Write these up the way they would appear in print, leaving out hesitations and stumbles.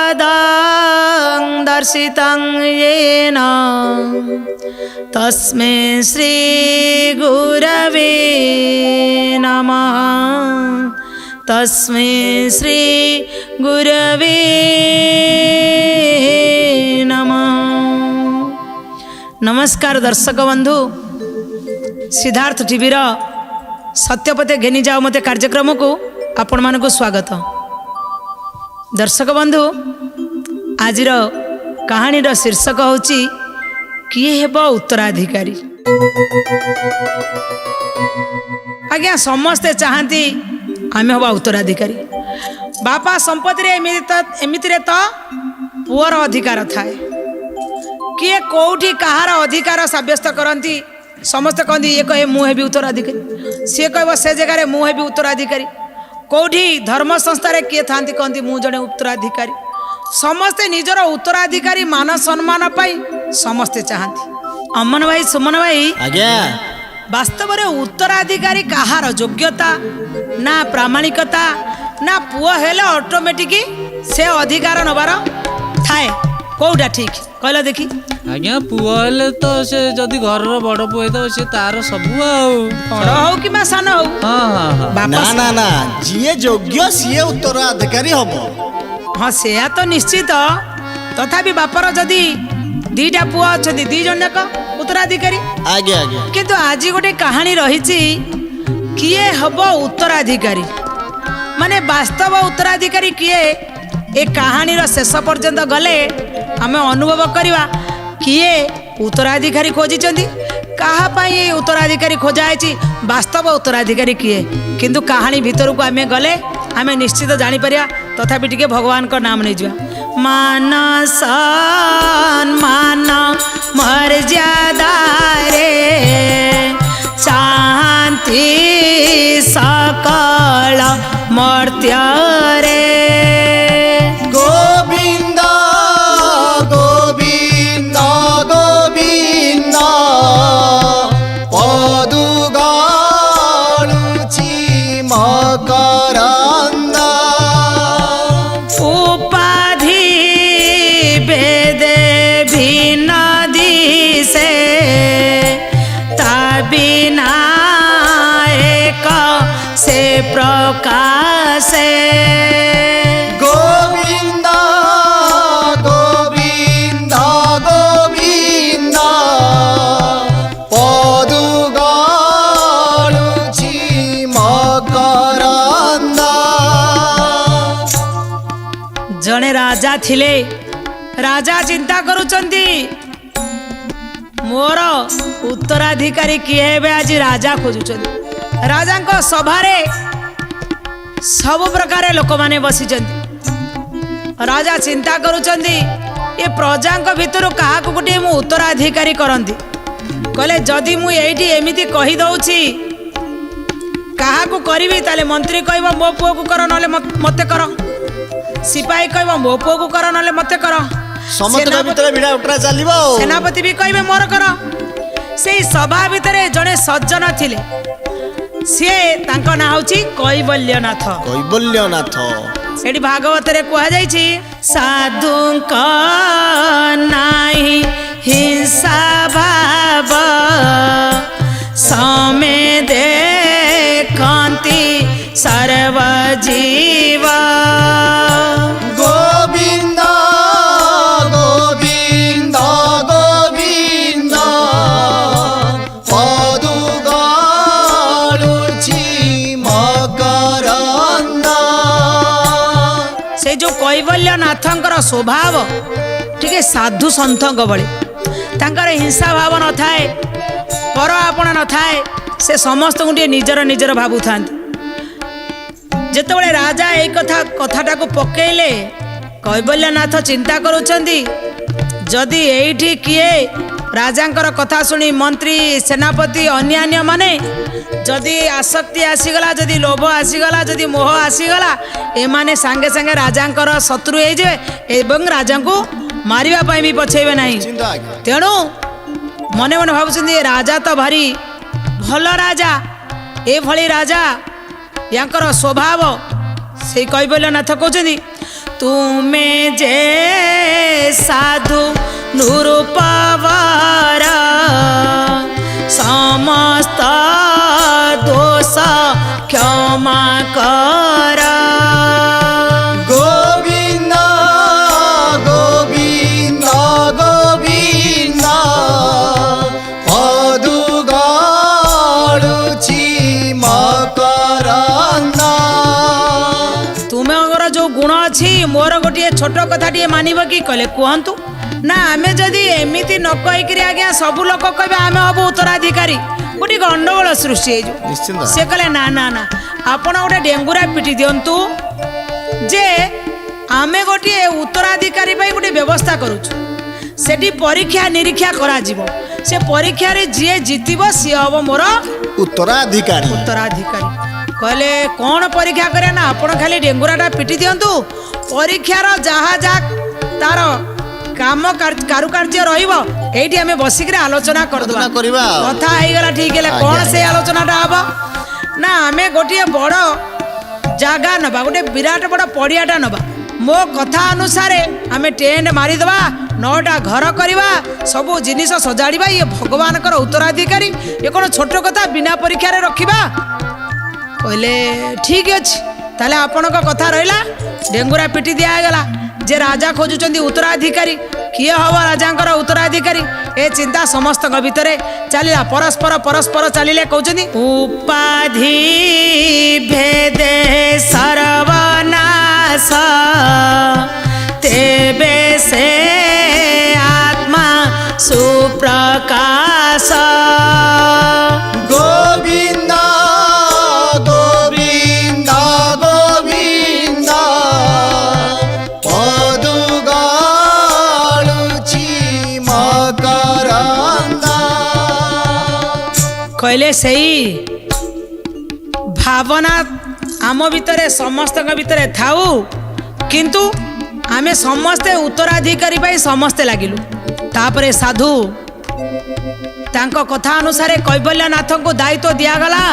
पदं दर्शितं येन तस्मै श्री गुरवे नमः। तस्मै श्री गुरवे नमः। नमस्कार दर्शक बंधु, सिद्धार्थ टीवी सत्यपथे घेनी जाओ मते कार्यक्रम को आपण मानक स्वागत। दर्शक बंधु, आज कहानी शीर्षक होची किए हेब उत्तराधिकारी। आज्ञा समस्ते चाहती आमे हवा उत्तराधिकारी। बापा संपत्ति एमिति तो पुअर अधिकार थाए। किए कौटी कहार अधिकार सब्यस्त करती, समस्ते कहती ये कहे मुझे भी उत्तराधिकारी, सी कह से जगार मुझे भी उत्तराधिकारी। कौटी धर्म संस्था किए था कहती मु जड़े उत्तराधिकारी। समस्ते निजर उत्तराधिकारी मान सम्मान पाई समस्ते चाहती। अमन भाई, सुमन भाई, आज्ञा वास्तव में उत्तराधिकारी कहार योग्यता ना प्रामाणिकता ना पुआ हेले ऑटोमेटिक से अधिकार नबार थाए। कौटा ठीक कहला देखी? आज्ञा पुआ हेले तो से जदी घर रो बड़ पुआ तो से तार सब बड़ हो कि सान हो। हां ना ना ना, जिए योग्य सीए उत्तराधिकारी हबो। हाँ से तो निश्चित। तथापि बापर जदि दीटा पुआ अच्छा दी जन जाक उत्तराधिकारी। आज्ञा आज्ञा। किंतु आज गोटे कहानी रही किए हब उत्तराधिकारी माने वास्तव उत्तराधिकारी किए। ए कहानी शेष पर्यंत गले आमे अनुभव करवा किए उत्तराधिकारी खोजी कहापाई उत्तराधिकारी खोजा है, वास्तव उत्तराधिकारी किए। किंतु कहानी भीतर को आमे गले आमे निश्चित जानीपर। तथापि टिके भगवान को नाम नहीं जा। मान सम्मान मर्यादा रे चाहती सकल मर्त्य रे। गोविंद गोविंद गोविंद पदुगालुची मकरंद उपाधि वेदे भिन्न दिशे बिना एक से प्रकाशे। गोविंद गोविंद गोविंद पदुगालुची मकरंद। जने राजा थिले, राजा चिंता करुचंती मोर उत्तराधिकारी किए हेबे। आज राजा खोजुचंती। राजा को सभारे सब प्रकार लोक माने बसिचंती। राजा चिंता करुचंती ये प्रजा भितर क्या गोटे मु उत्तराधिकारी करंती। कहले जदि मु एठी एमिति कहि दउछि कहा को करिवि ताले मंत्री कहबो मो पुओ को कर नले मते कर, सिपाही कहबो मो पुओ को कर नले मते कर, समस्त भीतर बिड़ा उठरा चलिबो, सेनापति भी कहबे मोर कर। से सभा भितर जड़े सज्जन थिले, सी तांको ना होची कैवल्यनाथ। कैवल्यनाथ सेठी भागवत रे कहा जायछि साधु का नाही हिंसा भाव समे देखंती सर्व जीव। गोविंद गोविंद गोविंद पदुगालुची मकरंद। से जो कैवल्यनाथंकर स्वभाव टिके साधु सन्थक भली, तांकर हिंसा भाव न थाए, पर आपण न थाए। से समस्त गोटे निजर निजर भावु था। जेतेबेले राजा ए कथाटा को पकेले कैवल्यनाथ चिंता करुचंदी जदि एठी किए राजांकर कथा सुनी मंत्री सेनापति अन्यान्य माने जदि आसक्ति आसीगला, जदि लोभ आसीगला, जदि मोह आसीगला, एमाने सांगे सांगे राजांकर शत्रु हो जाए एवं राजा को मारिबा पई भी पछेबे नहीं। तेणु मने मने भावुछंदी राजा तो भारी भल राजा, ए भली राजा यांकर स्वभाव से कैवल्यनाथ कहते ତୁମେ ଯେ ସାଧୁ ନୃପବର ସମସ୍ତ ଦୋଷ କ୍ଷମା କର। ଗୋବିନ୍ଦ ଗୋବିନ୍ଦ ଗୋବିନ୍ଦ ପଦୁ ଗଳୁଛି ମକରନ୍ଦ। ତୁମର ଯୋଉ ଗୁଣ ଅଛି ମୋର ଗୋଟିଏ ଛୋଟ କଥାଟିଏ ମାନିବ କି କହିଲେ କୁହନ୍ତୁ ନା। ଆମେ ଯଦି ଏମିତି ନ କହିକିରି ଆଜ୍ଞା ସବୁ ଲୋକ କହିବେ ଆମେ ହବୁ ଉତ୍ତରାଧିକାରୀ, ଗୋଟେ ଗଣ୍ଡଗୋଳ ସୃଷ୍ଟି ହେଇଯିବ। ନିଶ୍ଚିନ୍ତ। ସେ କହିଲେ ନା ନା ନା, ଆପଣ ଗୋଟେ ଡେଙ୍ଗୁରା ପିଟି ଦିଅନ୍ତୁ ଯେ ଆମେ ଗୋଟିଏ ଉତ୍ତରାଧିକାରୀ ପାଇଁ ଗୋଟେ ବ୍ୟବସ୍ଥା କରୁଛୁ। ସେଠି ପରୀକ୍ଷା ନିରୀକ୍ଷା କରାଯିବ, ସେ ପରୀକ୍ଷାରେ ଯିଏ ଜିତିବ ସିଏ ହବ ମୋର ଉତ୍ତରାଧିକାରୀ। ଉତ୍ତରାଧିକାରୀ। କହିଲେ କ'ଣ ପରୀକ୍ଷା କରିବା ନା ଆପଣ ଖାଲି ଡେଙ୍ଗୁରାଟା ପିଟି ଦିଅନ୍ତୁ, ପରୀକ୍ଷାର ଯାହା ଯାହା ତାର କାମ କାରୁକାର୍ଯ୍ୟ ରହିବ ଏଇଠି ଆମେ ବସିକିରି ଆଲୋଚନା କରିଦେବା। କଥା ହେଇଗଲା ଠିକ ହେଲେ କ'ଣ ସେଇ ଆଲୋଚନାଟା ହବ ନା ଆମେ ଗୋଟିଏ ବଡ଼ ଜାଗା ନେବା, ଗୋଟେ ବିରାଟ ବଡ଼ ପଡ଼ିଆଟା ନେବା। ମୋ କଥା ଅନୁସାରେ ଆମେ ଟେଣ୍ଟ ମାରିଦେବା, 9ଟା ଘର କରିବା, ସବୁ ଜିନିଷ ସଜାଡ଼ିବା। ଇଏ ଭଗବାନଙ୍କର ଉତ୍ତରାଧିକାରୀ, ଇଏ କ'ଣ ଛୋଟ କଥା ବିନା ପରୀକ୍ଷାରେ ରଖିବା? କହିଲେ ଠିକ ଅଛି, ତାହେଲେ ଆପଣଙ୍କ କଥା ରହିଲା। ଡେଙ୍ଗୁରା ପିଟି ଦିଆଗଲା ଯେ ରାଜା ଖୋଜୁଛନ୍ତି ଉତ୍ତରାଧିକାରୀ, କିଏ ହବ ରାଜାଙ୍କର ଉତ୍ତରାଧିକାରୀ? ଏ ଚିନ୍ତା ସମସ୍ତଙ୍କ ଭିତରେ ଚାଲିଲା। ପରସ୍ପର ଚାଲିଲେ କହୁଛନ୍ତି ଉପାଧି ଭେଦେ ସର୍ବନାଶ ତେବେ ସେ ଆତ୍ମା ସୁପ୍ରକାଶ। ଗୋବିନ୍ଦ ଗୋବିନ୍ଦ ଗୋବିନ୍ଦ ପଦୁ ଗଳୁଛି ମକରନ୍ଦ। କହିଲେ ସେଇ ଭାବନା ଆମ ଭିତରେ ସମସ୍ତଙ୍କ ଭିତରେ ଥାଉ, କିନ୍ତୁ ଆମେ ସମସ୍ତେ ଉତ୍ତରାଧିକାରୀ ପାଇଁ ସମସ୍ତେ ଲାଗିଲୁ। ତାପରେ ସାଧୁ ତାଙ୍କ କଥା ଅନୁସାରେ କୈବଲ୍ୟନାଥଙ୍କୁ ଦାୟିତ୍ୱ ଦିଆଗଲା,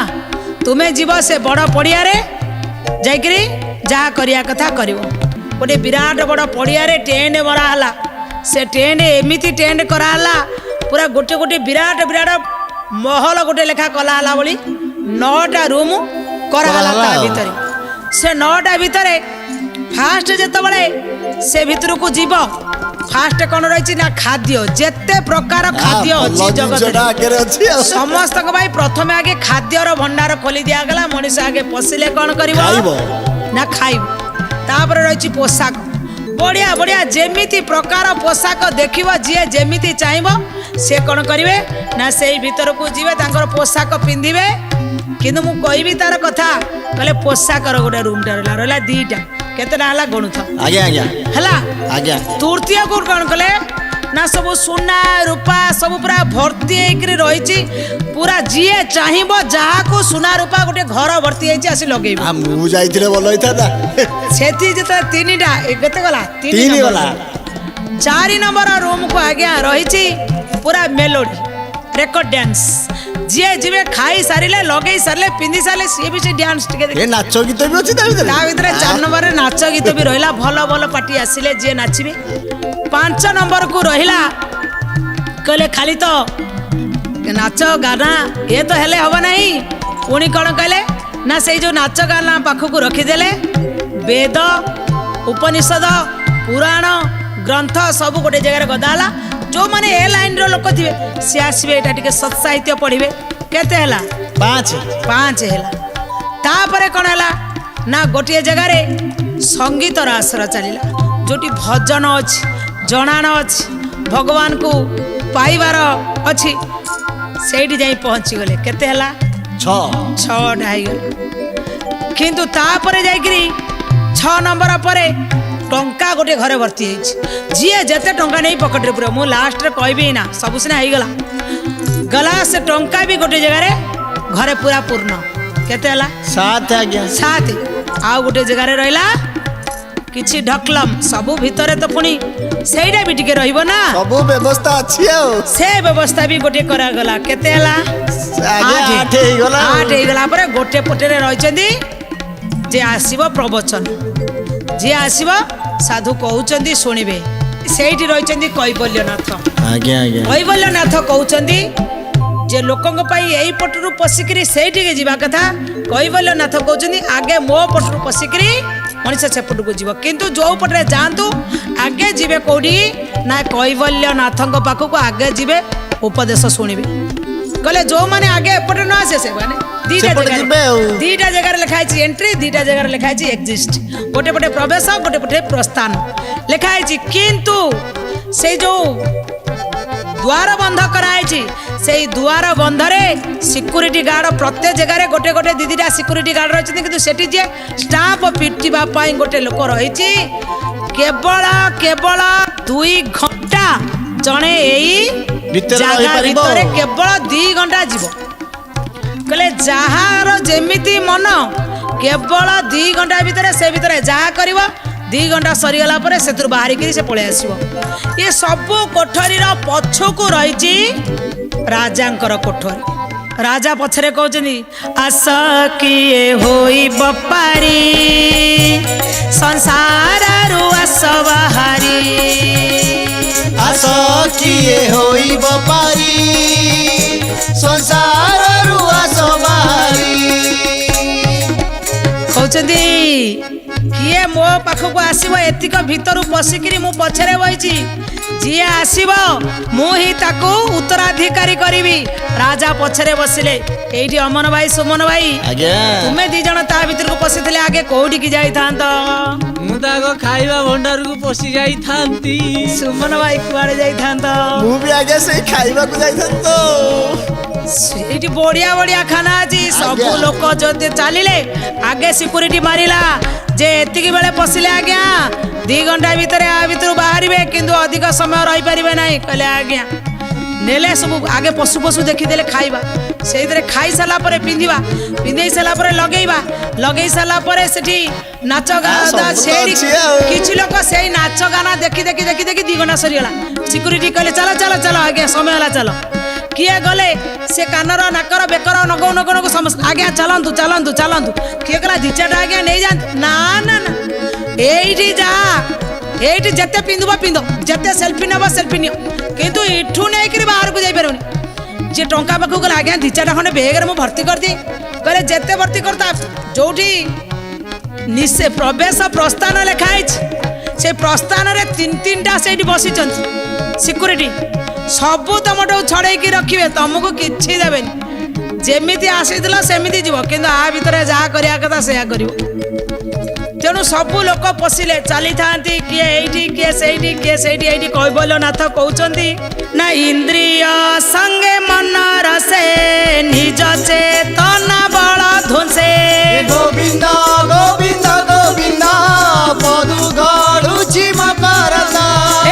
ତୁମେ ଯିବ ସେ ବଡ଼ ପଡ଼ିଆରେ ଯାଇକିରି ଯାହା କରିବା କଥା କରିବ। ଗୋଟେ ବିରାଟ ବଡ଼ ପଡ଼ିଆରେ ଟେଣ୍ଟ ମରା ହେଲା। ସେ ଟେଣ୍ଟ ଏମିତି ଟେଣ୍ଟ କରାହେଲା, ପୁରା ଗୋଟେ ଗୋଟେ ବିରାଟ ମହଲ ଗୋଟେ ଲେଖା କଲା ହେଲା ଭଳି 9ଟା ରୁମ୍ କରାହେଲା ତା ଭିତରେ। ସେ 9ଟା ଭିତରେ ଫାଷ୍ଟ ଯେତେବେଳେ ସେ ଭିତରକୁ ଯିବ, ଫାଷ୍ଟ କ'ଣ ରହିଛି ନା ଖାଦ୍ୟ, ଯେତେ ପ୍ରକାର ଖାଦ୍ୟ ଅଛି ଜଗତରେ ସମସ୍ତଙ୍କ ପାଇଁ ପ୍ରଥମେ ଆଗେ ଖାଦ୍ୟର ଭଣ୍ଡାର ଖୋଲି ଦିଆଗଲା। ମଣିଷ ଆଗେ ପଶିଲେ କ'ଣ କରିବ ନା ଖାଇବ। ତାପରେ ରହିଛି ପୋଷାକ, ବଢ଼ିଆ ବଢ଼ିଆ ଯେମିତି ପ୍ରକାର ପୋଷାକ ଦେଖିବ, ଯିଏ ଯେମିତି ଚାହିଁବ ସେ କ'ଣ କରିବେ ନା ସେଇ ଭିତରକୁ ଯିବେ, ତାଙ୍କର ପୋଷାକ ପିନ୍ଧିବେ। କିନ୍ତୁ ମୁଁ କହିବି ତାର କଥା, କହିଲେ ପୋଷାକର ଗୋଟେ ରୁମ୍ଟା ରହିଲା 2ଟା, କେତେଟା ହେଲା ଗଣୁଥ ହେଲା। ତୃତୀୟକୁ କ'ଣ କଲେ ନା ସବୁ ସୁନା ରୂପା ସବୁ ପୁରା ଭର୍ତ୍ତି ହେଇକିରି ରହିଛି। ପୁରା ଯିଏ ଚାହିଁବ ଯାହାକୁ ସୁନା ରୂପା ଗୋଟେ ଘର ଭର୍ତ୍ତି ହେଇଛି ଆସି ଲଗେଇବ। ମୁଁ ଯାଇଥିଲେ ଭଲ ହେଇଥାନ୍ତା। ସେଠି ଯେତେବେଳେ 3ଟା କେତେ ଗଲା 3 ଗଲା। 4 ନମ୍ବର ରୁମ୍କୁ ଆଜ୍ଞା ରହିଛି ପୁରା ମେଲୋଡି ରେକର୍ଡ ଡ୍ୟାନ୍ସ। ଯିଏ ଯିବେ ଖାଇ ସାରିଲେ, ଲଗେଇ ସାରିଲେ, ପିନ୍ଧି ସାରିଲେ, ସିଏ ବି ସେ ଡ୍ୟାନ୍ସ ଟିକେ ନାଚ ଗୀତ ବି ଅଛି ତା ଭିତରେ। 4 ନମ୍ବରରେ ନାଚ ଗୀତ ବି ରହିଲା, ଭଲ ଭଲ ପାର୍ଟି ଆସିଲେ ଯିଏ ନାଚିବେ। 5 ନମ୍ବରକୁ ରହିଲା, କହିଲେ ଖାଲି ତ ନାଚ ଗାନା ଏ ତ ହେଲେ ହବ ନାହିଁ। ପୁଣି କ'ଣ କହିଲେ ନା ସେଇ ଯୋଉ ନାଚ ଗାନା ପାଖକୁ ରଖିଦେଲେ ବେଦ ଉପନିଷଦ ପୁରାଣ ଗ୍ରନ୍ଥ ସବୁ ଗୋଟେ ଜାଗାରେ ଗଦା ହେଲା। ଯେଉଁମାନେ ଏ ଲାଇନ୍ର ଲୋକ ଥିବେ ସିଏ ଆସିବେ, ଏଇଟା ଟିକେ ସତ୍ସାହିତ୍ୟ ପଢ଼ିବେ। କେତେ ହେଲା 5 ହେଲା। ତାପରେ କ'ଣ ହେଲା ନା ଗୋଟିଏ ଜାଗାରେ ସଙ୍ଗୀତର ଆସର ଚାଲିଲା, ଯେଉଁଠି ଭଜନ ଅଛି, ଜଣାଣ ଅଛି, ଭଗବାନଙ୍କୁ ପାଇବାର ଅଛି। ସେଇଠି ଯାଇ ପହଞ୍ଚିଗଲେ। କେତେ ହେଲା 6ଟା ହେଇଗଲା। କିନ୍ତୁ ତାପରେ ଯାଇକିରି 6 ନମ୍ବର ପରେ ଟଙ୍କା ଗୋଟେ ଘରେ ଭର୍ତ୍ତି ହେଇଛି। ଯିଏ ଯେତେ ଟଙ୍କା ନେଇ ପକେଟରେ ପୁରା, ମୁଁ ଲାଷ୍ଟରେ କହିବି ନା, ସବୁ ସିନା ହେଇଗଲା ଗଲା। ସେ ଟଙ୍କା ବି ଗୋଟେ ଜାଗାରେ ଘରେ ପୁରା ପୂର୍ଣ୍ଣ। କେତେ ହେଲା 7। ଆଉ ଗୋଟେ ଜାଗାରେ ରହିଲା କିଛି ଢକଲମ। ସବୁ ଭିତରେ ତ ପୁଣି ସେଇଟା ବି ଟିକେ ରହିବ ନା, ସବୁ ବ୍ୟବସ୍ଥା ଅଛି। ଆଉ ସେ ବ୍ୟବସ୍ଥା ବି ଗୋଟେ କରାଗଲା। କେତେ ହେଲା 8 ହେଇଗଲା। ପରେ ଗୋଟେ ପଟରେ ରହିଛନ୍ତି ଯେ ଆସିବ ପ୍ରବଚନ, ଯିଏ ଆସିବ साधु कहउचंदी शुणिबे सेठी रहिचंदी कैवल्यनाथ आज्ञा आज्ञा कैवल्यनाथ कहउचंदी जे लोकंग पाई एई पटरू पसिकरी सेठी के जीवा कथा कैवल्यनाथ कहउचंदी आगे मो पटरू पसिकरी मनुष्य सेपट को जीव किंतु जो पटरे जातु आगे जीवे कौड़ी ना कैवल्यनाथ पाखक आगे जीवे उपदेश शुणिबे कहले जो माने आगे एपटे न आसे से माने दीटा जगह लिखाई एंट्री दीटा जगह लिखाई एग्जिस्ट गोटे पटे प्रवेश गोटे पटे प्रस्थान लिखाई किंतु से जो द्वार बंध कराई से द्वार बंधरे सिक्यूरीटी गार्ड प्रत्येक जगह गोटे गोटे दीटा सिक्यूरीटी गार्ड रही किंतु सेठी जे स्टाफ पिटिबा पई गोटे लोक रही केवल केवल 2 घंटा जणे एई जगह भितर केवल 2 घंटा जीव कहले जहार जेमिति मन केवल 2 घंटा भितर से भितर जहा करिवो 2 घंटा सरीगला पर से बाहरिकी से पलि आसो ये सब कोठरी पछकू रही राजांकर कोठरी राजा पछरे कहते आस किए होई बपारी संसार आस बाहारी आस किए होई बपारी संसार आस बाहारी कहते किए मो पाखक आसब एतिक भितर पशिकी मु पछरे बही जी आसब मुही ताकू उत्तराधिकारी करी राजा पछरे बसिले एठी अमन भाई सुमन भाई तुम्हें 2 जन ता भीतर को पशिले आगे कोठी की जाई थांत मु ताको खाइबा भंडार को पसी जाई थांती सुमन भाई कुआड़े जाई थांत मु भी आगे से खाइबा को जाई थांत सेठी बढ़िया बढ़िया खाना अछि सब लोक जो चलिले आगे सिक्यूरीटी मारिला जे एतिकी बेले पशिले आज्ञा 2 घंटा भितर आ भितर बाहरिबे किंतु अधिक समय रही पारिबे नाही कहले आज्ञा नेले सब आगे पशु पशु देखी देले खाइबा सेइतरे खाई साला परे पिंधिबा पिंधेई साला परे लगेई साला परे सेठी नाच गाना सेठी किछि लोक सेई नाच गाना देखी देखी देखी देखी 2 घंटा सरी गला सिक्यूरीटी कहले चलो चलो चलो आगे समय होला चलो किए गले से कानर नाकर बेकर नगौ नगौ नगौ समस्त आज्ञा चलतु चलतु चलतु किए गला 2-4 आज्ञा नहीं जाते ना ना ना एठी जा एठी जते पिंधुबा पिंध जते सेल्फी नबा सेल्फी नियो किंतु इठू नहीं करी बाहर को जाई परउनी जे टंका पाखु गला आज्ञा 2-4 खंडे बेग रे मु भर्ती कर दी कहले जते भर्ती करता जोठी निसे प्रवेश प्रस्थान लिखाई से प्रस्थान रे 3-3टा सेठी बसी चंती सिक्यूरीटी सबू तुमठू छड़े रखिए तुमको किसी देवेनि जेमिति आसीला सेमिति जीव किंतु आ भितर जहाँ करिया कथा सेया करिवो तेणु सबू लोक पशिले चली थांती किए एठी किए सेठी एठी कैवल्यनाथ कहउचंदी ना इंद्रिय संगे मन रसे निज चेतना बल ध्वंसे गोविंद गोविंद गोविंद पदु गड़ुची मकरता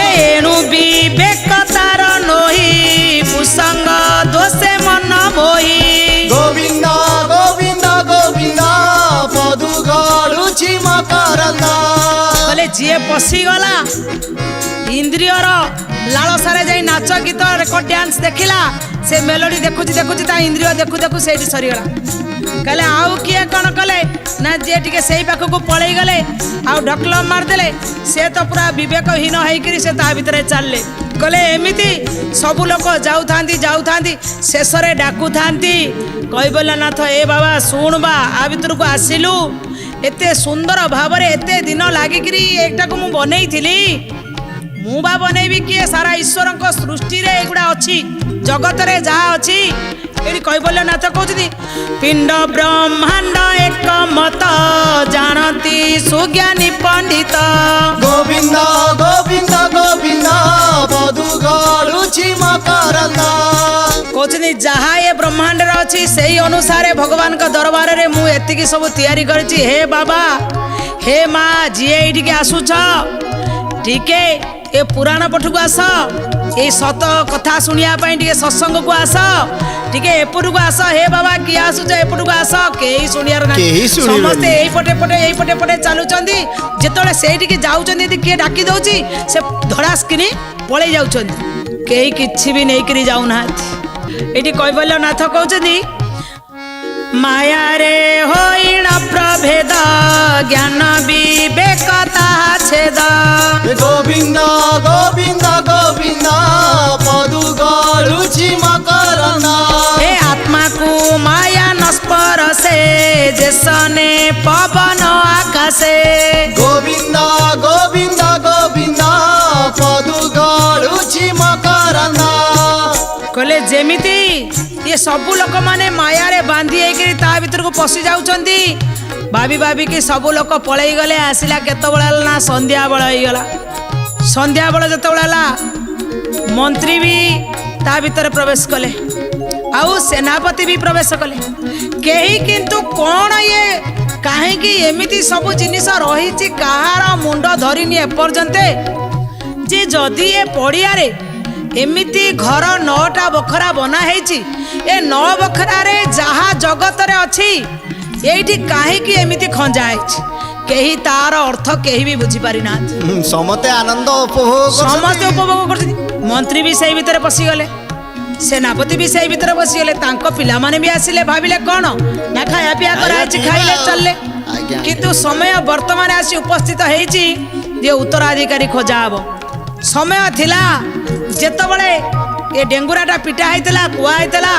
एणु विवेकतार नोही कुसंग दोषे मन मोही गोविंद गोविंद गोविंद पदु गड़ुची मकरता बोले जी पशिगला इंद्रियर लालसारे जाई नाच गीत रेकर्ड डांस देखिला से मेलोडी देखुची देखुची ता इंद्रिय देखु देखु सेठी सरीगला कहले आउ किए कौन कले ना जे टिके सेई पाखक पळेई गले आउ ढकल मारदेले से तो पूरा विवेकहीन होइकरी से ता भितरे चलले कहले एमिति सब लोक जाऊ थांती शेष रे डाकू थांती कैवल्यनाथ ए बाबा सुन बा आ भितर को आसिलु एते सुंदर भाव रे एते दिन लागिकरी एकटा को मु बनेई थिली मु बा बनेबी किए सारा ईश्वर को सृष्टि रे एगुडा अछि जगत रे जा अछि एडी कैवल्यनाथ कहउछथि पिंड ब्रह्मांड एक मत जानती सुज्ञानी पंडित गोविंद गोविंद गोविंद पदु गड़ुची मकरता कहउछथि जहा ए ब्रह्मांड रे अछि सेही अनुसार भगवान का दरबार रे मु एतिकी सब तैयारी करछि हे बाबा हे माँ जी एठी के आसुछ ठीक है ए पुराण पठू आस ये सत कथा शुणिया टे सत्संग को आस टे एपटू आस हे बाबा किए आसुच एपटू आस कई शुणियार समस्ते पटे पटे पटे चलुंट जिते से जाऊँच किए डाकी दौर से धड़ास कि पलि जाऊँ कई कि भी नहीं जाऊना ये कैवल्यनाथ कहते माया रे होइण प्रभेद ज्ञान विवेकता छेद जेसने पवन आकाशे गोविंद गोविंद गोविंद पदु गड़ुछि मकरंद कहले जेमिति ये सबू लोक माने माया रे बांधी होकर ता भीतर को पशि जाउछंती भाभी भाभी कि सबू लोक पलई गले आसिला केतबेला ना संध्या बेला होइगला संध्या बेला जतबेला मंत्री भी ता भीतर प्रवेश कले आउ सेनापति भी प्रवेश कले केही किंतु कौन ये काहेकि एमिति सब जिनिस रही कहार मुंड धरिनी एपर्यंते जे जदि ए पड़िया रे एमिति घर 9टा बखरा बना हेची ए 9 बखरा रे जहा जगत रे अछि एठी काहेकि एमिति खंजा हेची केही तार अर्थ केही भी बुझी पारि ना समते आनंद उपभोग समस्त उपभोग करछथि मंत्री भी सही भीतर पसी गले सेनापति भी सही भीतर पसी गले तांको पिला माने भी आसिले भाबिले कोन ना खाया पिया कराइछि खाइले चलले किंतु समय वर्तमान आसी उपस्थित हेची जे उत्तराधिकारी खोजा हबो समय थिला जेतबळे ए डेंगुराटा पिटा हैतला कुआ हैतला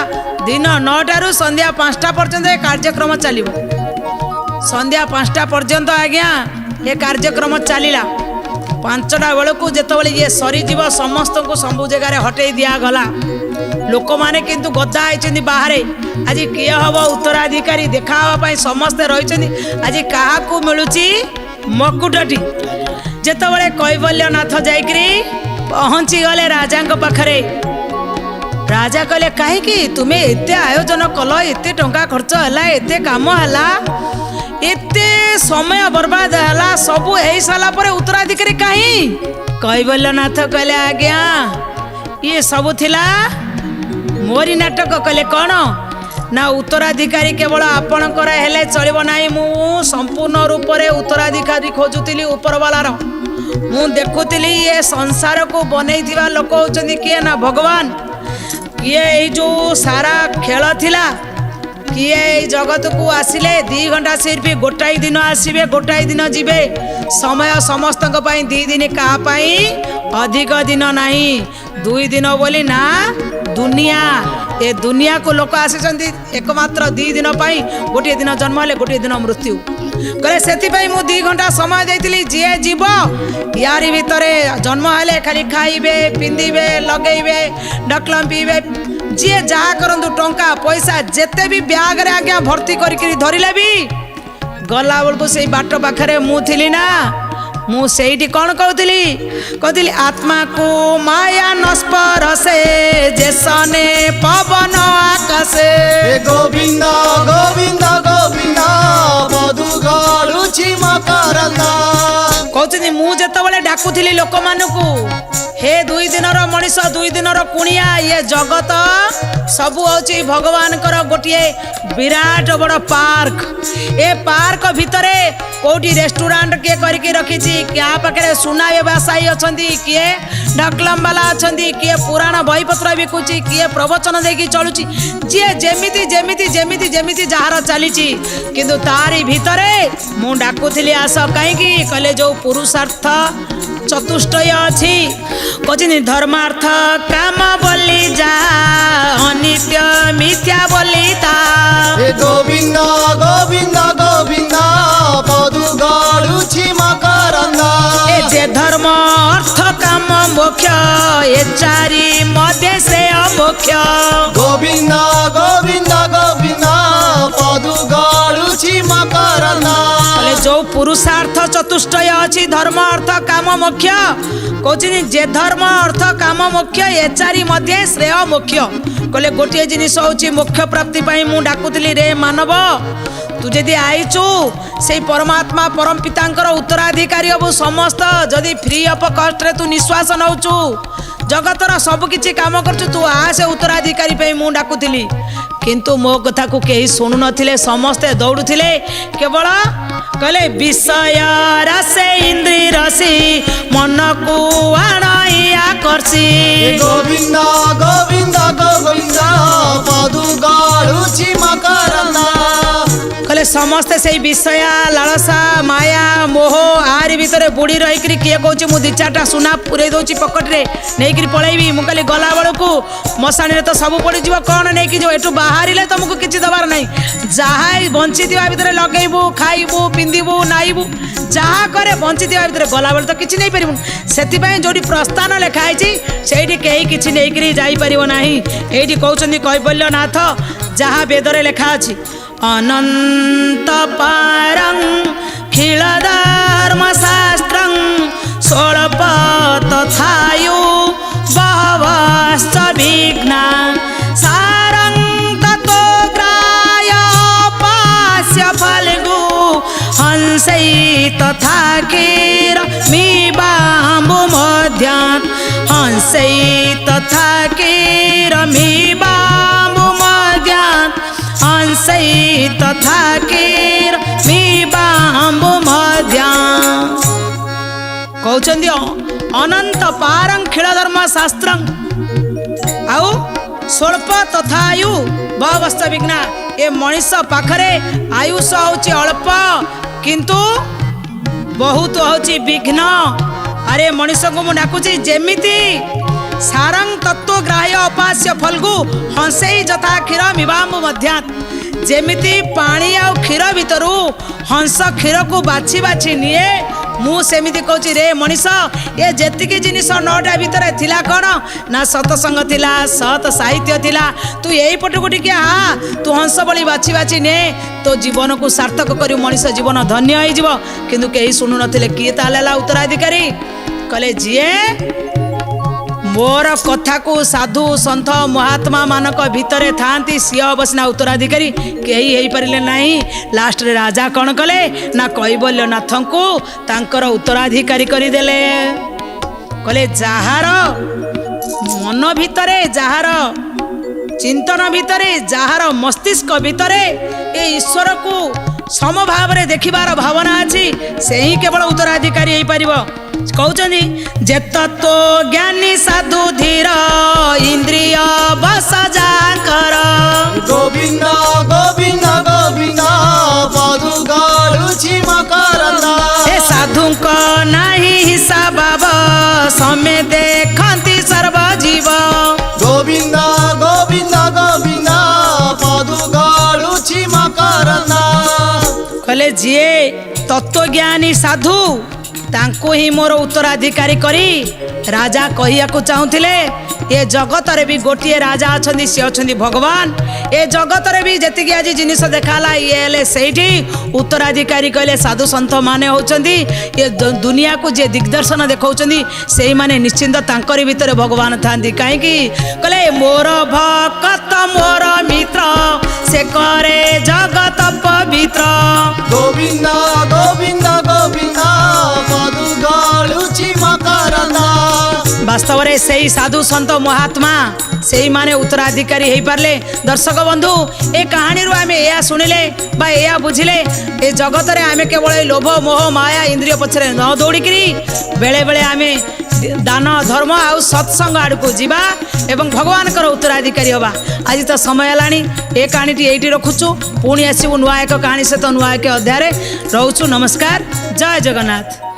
दिन 9टा रु संध्या 5टा पर्यंत ए कार्यक्रम चलिबो संध्या 5टा पर्यंत आज्ञा ये कार्यक्रम चलिला 5टा बेलू जितेबाला ये सरीजीव समस्त को सब जगार हटई दिया गला लोक माने किंतु गदा होती बाहर आज किए हम उत्तराधिकारी देखापी समस्ते रही आज क्या मिलूची मकुटटी जितेबाला कैवल्यनाथ जाकरी पहुँची गले राजा पाखरे राजा कहले कहीं तुम्हें एते आयोजन कल एते टंका खर्च है एते काम है एते समय बर्बाद है सबू हो सारा पर उत्तराधिकारी कहीं कैवल्यनाथ कहले आज्ञा ये सब थिला मोरी नाटक कहले कौन ना उत्तराधिकारी केवल आपणकर हेले चलिबो नाही मु संपूर्ण रूप से उत्तराधिकारी खोजुतिली उपरवालार मु देखुतिली ये संसार को बनई थिबा लोक होचंदी किए ना भगवान किए जो सारा खेल थिला किए जगत को आसिले 2 घंटा सिर्फ गोटाई दिन आसबे गोटाई दिन जीवे समय समस्त 2 दिन क्या अधिक दिन नहीं 2 दिन बोली ना दुनिया ए दुनिया को लोक आसी एकमात्र 2 दिन गोटे दिन जन्म हेले गोटे दिन मृत्यु कहले से मु 2 घंटा समय देती जी जीव यारी भितर जन्म हेले खाली खाइबे पिंधिबे लगेबे डकलम पीबे जी जहाँ करंतु टंका पैसा जेते भी ब्याग रे आज्ञा भर्ती करके धरिले भी गला बेलू से बाट पाखरे मु थिली ना मु सेठी कौन कहती आत्मा को माया नस्पर से जेसने पवन आकाशे गोविंद गोविंद गोविंद मधु गड़ुछि मकरंद कहते मु जेतबेले डाकुथली लोक मानकू हे 2 दिनर मनीष 2 दिनर कुणिया ये जगत सबू हूँ भगवान गोटे विराट बड़ पार्क ए पार्क भितरे कोटी रेस्टोरेंट किए करके रखी क्या पाखे सुना व्यवसायी अच्छा किए डकलम वाला अच्छा किए पुराण बहीपत्र बिकुची किए प्रवचन देकी चलुची जी जेमिति जेमिति जेमिति जेमिति जार चली किंतु तारी भितरे मु डाकुथली आस कहीं कहले जो पुरुषार्थ चतुष्टय अच्छी कहते धर्मार्थ काम बोली जा अनित्य मिथ्या बोली ता गोविंद गोविंद गोविंद पदु गड़ुछि मकरंद ए जे धर्म अर्थ काम मोक्ष ए चारि मध्य से अमोक्ष गोविंद गोविंद गोविंद पदु गड़ुछि मकरंद जो पुरुषार्थ चतुष्टय अच्छी धर्म अर्थ काम मोक्ष कहते जे धर्म अर्थ काम मोक्ष ए चारि मध्य श्रेय मोक्ष कहले गोटे जिनिस हूँ मोक्ष प्राप्ति मु डाकुली रे मानव तू जदि आईचु से परमात्मा परम पितांकर उत्तराधिकारी हबु समस्त जदि फ्री ऑफ कॉस्ट रे तू निश्वास नौचु जगतर सब किछि काम करचु तू आ से उत्तराधिकारी पे मु डाकुली किंतु मो कथा को केही सुनु नथिले समस्ते दौड़ुथिले केवल कहले विषय रसे इंद्री रसी मन को आणैया करसी गोविंद गोविंद गोविंद पदु गड़ुछि मकरंद कहले समस्ते से विषया लालसा माया मोह आरी भितर बुड़ी रही किए कौच मु दी चार्टा सुना पूरे दूसरी पकेट्रे नहीं पलैबी मु कहली गला बेलू मशाणी तो सब पड़ जा कौन नहीं जो एठू बाहर तुमको किसी दबार नहीं जहाँ बंची भितर लगेबू खाइबू पिंधबू नाइबू जहाँ करे बंची भितर गला बेल तो किसी नहीं पारू से जो प्रस्थान लिखाई से कहीं किसी नहीं जापर ना ये कहते कैबल्यनाथ जहाँ वेदरे लिखा अच्छी अनंत पारं खिल धर्म शास्त्रं स्वल्प तथायु बहवश्च विघ्ना सारं ततो ग्राह्योपास्य फल्गु हंसै तथा कीरमिवाम्बुमध्यात् हंसै तथा कीरमिवाम्बुमध्यात् हंसै तथा कीरमिवाम्बुमध्यात् कहते अनंत पारं खिल धर्म शास्त्रं आउ स्वल्प तथायु बहवश्च विघ्ना ए मनीष पाखरे आयुष होची अल्प किंतु बहुत होची विघ्न अरे मनीष को मु डाकुची जेमिति सारं तत्व ग्राह्य अपास्य फल्गु हंसई जथा क्षीर मिवाम्बु मध्यात् जेमिति पानी आ क्षीर भितरु हंस क्षीर को बाछी बाछी निए मु सेमिति कहूची रे मनीष ये जेतिकी जिनिस नौटा भितर थिला कौन ना सतसंग थिला सत साहित्य थिला तू यही पटकू टिके हाँ तू हंस बड़ी बाछी बाछी ने तो जीवन को सार्थक करू मनीष जीवन धन्य हो किंतु कहीं शुणु नथिले किए ताला उत्तराधिकारी कहले जीए मोर कथा को साधु सन्थ महात्मा मानक भितर थांती सी बसना उत्तराधिकारी कहीं हो पारे नहीं लास्ट रे राजा कौन कले ना कैबल्यनाथ को तांकर उत्तराधिकारी करदेले कले जार मन भितरे जार चिंतन भितरे जार मस्तिष्क भितरे ए ईश्वर को समभाव रे देखिबार भावना अच्छी से ही केवल उत्तराधिकारी हो पार कहते जे तत्व ज्ञानी साधु धीर इंद्रिय बस जाकर गोविंद गोविंद गोविंद पदु गलुछि मकरंद ए साधु को नहीं हिसाब समय देखती सर्व जीव गोविंद गोविंद गोविंद पदु गलुछि मकरंद कहले जीए तत्वज्ञानी साधु तांको ही मोर उत्तराधिकारी करी राजा कहिया को चाहूले ए जगत रे भी गोटे राजा अच्छा सी अच्छा भगवान ए जगत रे भी जी आज जिनिस देखाला ये से उत्तराधिकारी कहले साधु सन्थ माने होचंदी ये दुनिया को जे दिग्दर्शन देखा से माने निश्चिंत तांकरी भितर भगवान थांती कहीं कहले मोर भक्त मोर मित्र से करे जगत पवित्र गोविंद गोविंद गोविंद पदु गलुछि मकरंद वास्तव में से साधु सन्त महात्मा से माने उत्तराधिकारी हो पारे दर्शक बंधु ए कहानी रू आम या शुणिले बा या बुझिले ए जगत रे आमे केवल लोभ मोह माया इंद्रिय पछरे न दौड़िकी बेले बेले आमे दान धर्म आउ सत्संग आड़ को जीवा एवं भगवान कर उत्तराधिकारी हवा आज तो समय है ए कहानी ये रखुचु पुणी आसबू नुआ एक कहानी सहित नुआ एक अध्याय रोचु नमस्कार जय जगन्नाथ।